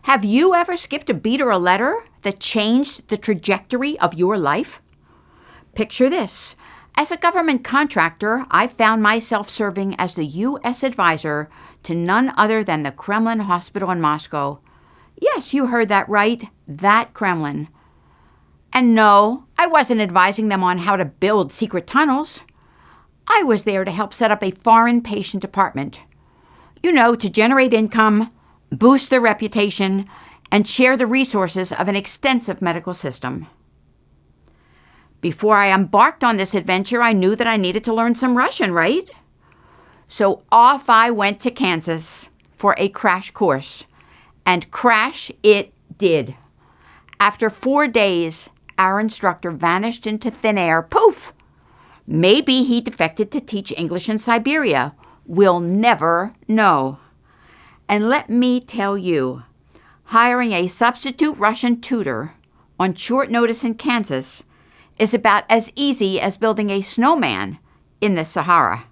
Have you ever skipped a beat or a letter that changed the trajectory of your life? Picture this. As a government contractor, I found myself serving as the U.S. advisor to none other than the Kremlin Hospital in Moscow. Yes, you heard that right, that Kremlin. And no, I wasn't advising them on how to build secret tunnels. I was there to help set up a foreign patient department. To generate income, boost their reputation, and share the resources of an extensive medical system. Before I embarked on this adventure, I knew that I needed to learn some Russian, right? So off I went to Kansas for a crash course. And crash it did. After 4 days, our instructor vanished into thin air. Poof! Maybe he defected to teach English in Siberia. We'll never know. And let me tell you, hiring a substitute Russian tutor on short notice in Kansas is about as easy as building a snowman in the Sahara.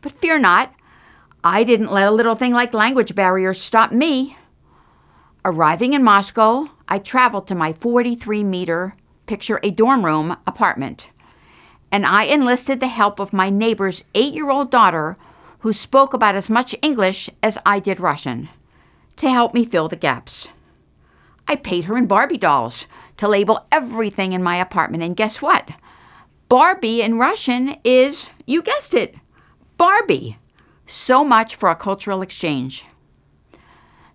But fear not, I didn't let a little thing like language barriers stop me. Arriving in Moscow, I traveled to my 43-meter, picture a dorm room, apartment. And I enlisted the help of my neighbor's 8-year-old daughter, who spoke about as much English as I did Russian, to help me fill the gaps. I paid her in Barbie dolls to label everything in my apartment, and guess what? Barbie in Russian is, you guessed it, Barbie. So much for a cultural exchange.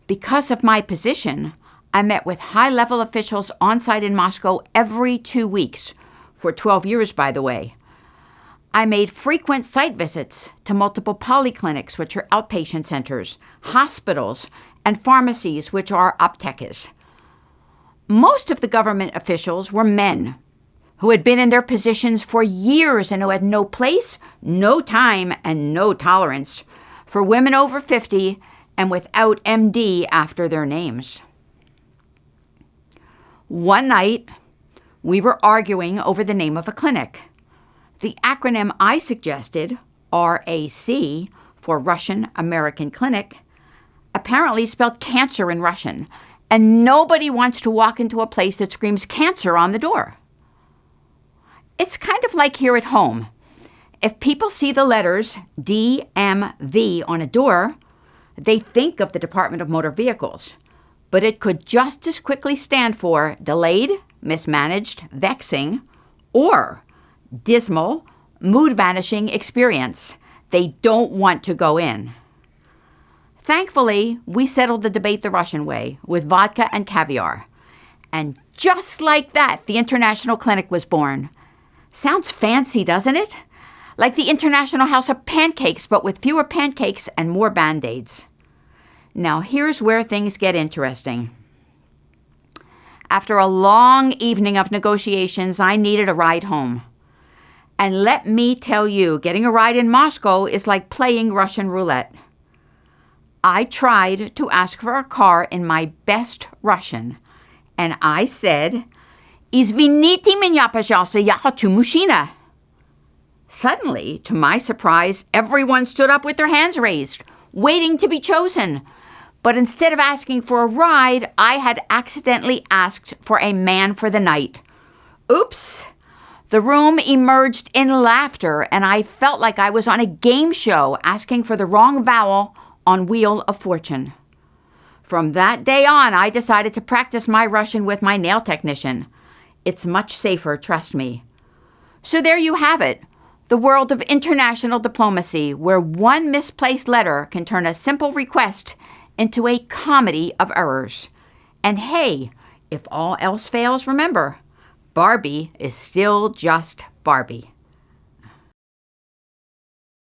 Because of my position, I met with high-level officials on-site in Moscow every 2 weeks, for 12 years, by the way. I made frequent site visits to multiple polyclinics, which are outpatient centers, hospitals, and pharmacies, which are aptekas. Most of the government officials were men who had been in their positions for years and who had no place, no time, and no tolerance for women over 50 and without MD after their names. One night, we were arguing over the name of a clinic. The acronym I suggested, RAC, for Russian American Clinic, apparently spelled cancer in Russian, and nobody wants to walk into a place that screams cancer on the door. It's kind of like here at home. If people see the letters DMV on a door, they think of the Department of Motor Vehicles, but it could just as quickly stand for delayed, mismanaged, vexing, or dismal, mood-vanishing experience. They don't want to go in. Thankfully, we settled the debate the Russian way, with vodka and caviar. And just like that, the International Clinic was born. Sounds fancy, doesn't it? Like the International House of Pancakes, but with fewer pancakes and more Band-Aids. Now, here's where things get interesting. After a long evening of negotiations, I needed a ride home. And let me tell you, getting a ride in Moscow is like playing Russian roulette. I tried to ask for a car in my best Russian, and I said, "Извините меня, пожалуйста, я хочу мужчина." Suddenly, to my surprise, everyone stood up with their hands raised, waiting to be chosen. But instead of asking for a ride, I had accidentally asked for a man for the night. Oops! The room emerged in laughter, and I felt like I was on a game show asking for the wrong vowel on Wheel of Fortune. From that day on, I decided to practice my Russian with my nail technician. It's much safer, trust me. So there you have it, the world of international diplomacy, where one misplaced letter can turn a simple request into a comedy of errors. And hey, if all else fails, remember, Barbie is still just Barbie.